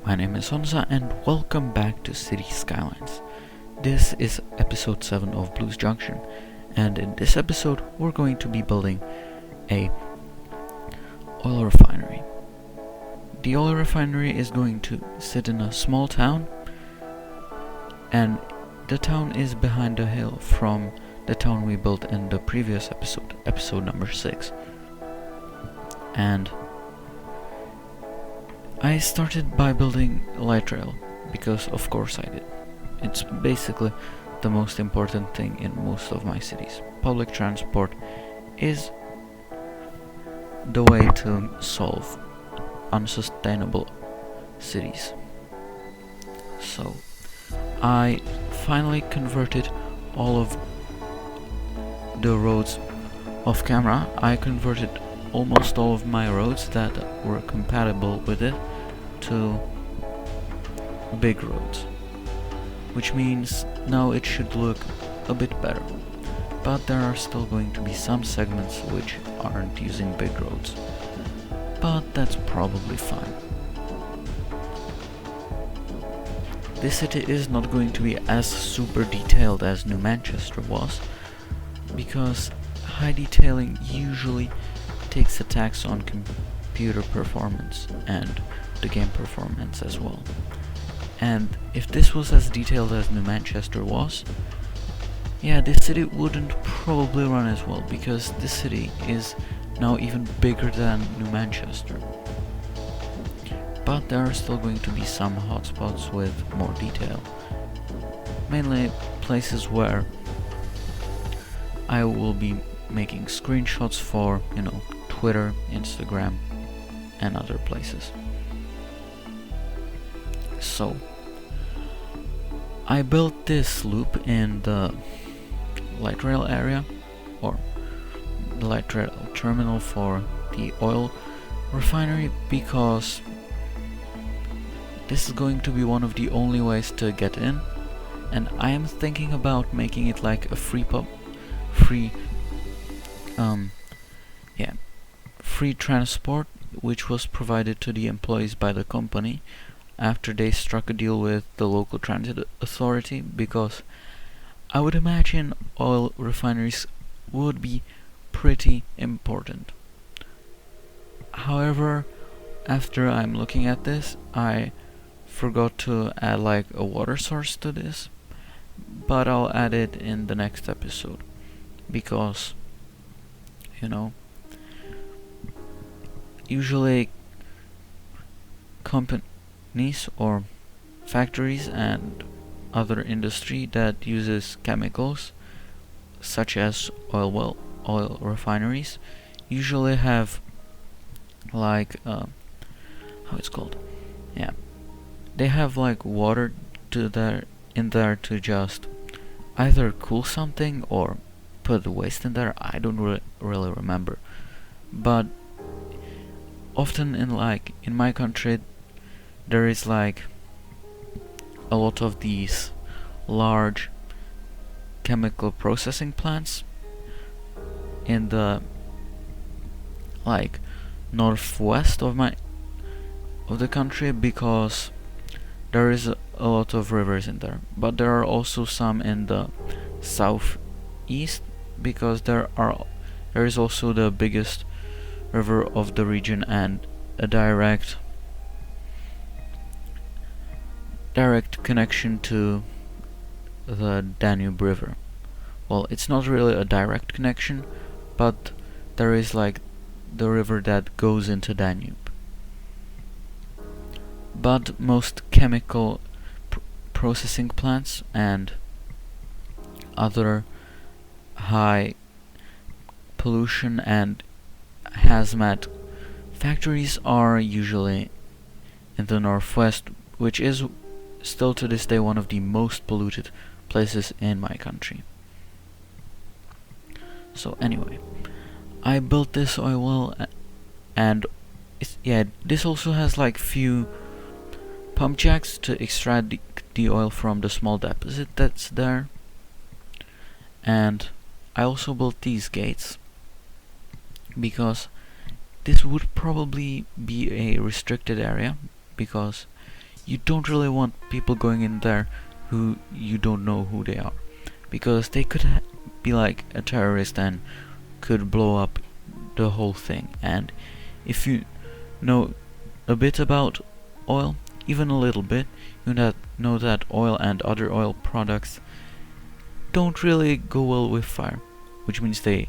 My name is Honza and welcome back to City Skylines. This is episode 7 of Blues Junction, and in this episode we're going to be building a oil refinery. The oil refinery is going to sit in a small town, and the town is behind the hill from the town we built in the previous episode number 6. And I started by building a light rail, because of course I did. It's basically the most important thing in most of my cities. Public transport is the way to solve unsustainable cities. So I finally converted all of the roads off camera. I converted almost all of my roads that were compatible with it to big roads, which means now it should look a bit better, but there are still going to be some segments which aren't using big roads, but that's probably fine. This city is not going to be as super detailed as New Manchester was, because high detailing usually takes a tax on computer performance and the game performance as well. And if this was as detailed as New Manchester was, yeah, this city wouldn't probably run as well, because this city is now even bigger than New Manchester. But there are still going to be some hotspots with more detail, mainly places where I will be making screenshots for, Twitter, Instagram, and other places. So I built this loop in the light rail area, or the light rail terminal for the oil refinery, because this is going to be one of the only ways to get in, and I am thinking about making it like a free transport, which was provided to the employees by the company after they struck a deal with the local transit authority, because I would imagine oil refineries would be pretty important. However, after I'm looking at this, I forgot to add like a water source to this, but I'll add it in the next episode, because usually companies or factories and other industry that uses chemicals, such as oil refineries, usually have like how it's called, they have like water in there to just either cool something or put the waste in there. I don't really remember, but often in my country there is like a lot of these large chemical processing plants in the northwest of the country, because there is a lot of rivers in there, but there are also some in the southeast, because there is also the biggest river of the region and a direct connection to the Danube River. Well, it's not really a direct connection, but there is like the river that goes into Danube. But most chemical processing plants and other high pollution and hazmat factories are usually in the northwest, which is still to this day one of the most polluted places in my country. So anyway, I built this oil well, and this also has like few pump jacks to extract the oil from the small deposit that's there. And I also built these gates because this would probably be a restricted area, because you don't really want people going in there who you don't know who they are, because they could be like a terrorist and could blow up the whole thing. And if you know a bit about oil, even a little bit, you know that oil and other oil products don't really go well with fire, which means they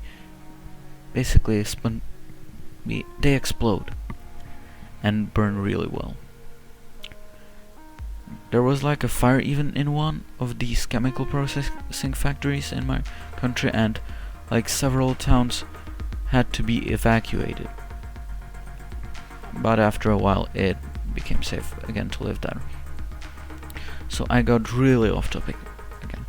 basically they explode and burn really well. There was like a fire even in one of these chemical processing factories in my country, and like several towns had to be evacuated. But after a while it became safe again to live there. So I got really off topic again.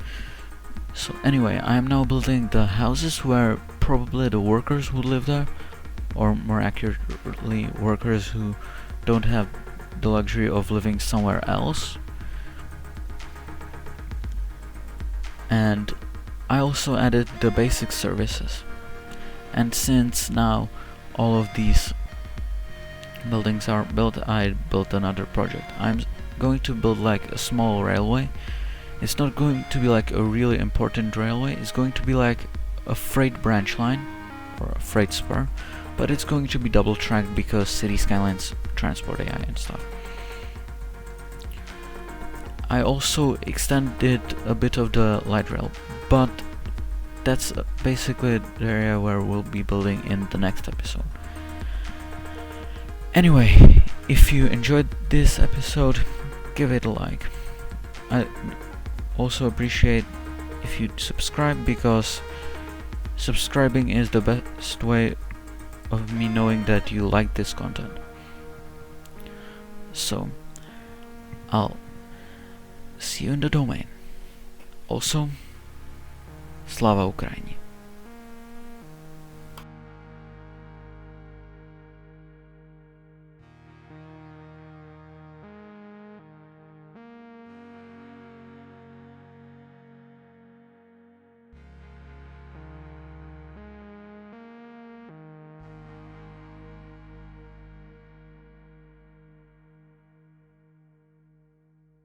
So anyway, I am now building the houses where probably the workers would live there, or more accurately, workers who don't have the luxury of living somewhere else. And I also added the basic services. And since now all of these buildings are built, I built another project. I'm going to build like a small railway. It's not going to be like a really important railway, it's going to be like a freight branch line or a freight spur, but it's going to be double tracked because City Skylines transport AI and stuff. I also extended a bit of the light rail, but that's basically the area where we'll be building in the next episode. Anyway, if you enjoyed this episode, give it a like. I also appreciate if you subscribe, because subscribing is the best way of me knowing that you like this content. So, I'll see you in the domain. Also, Slava Ukraini.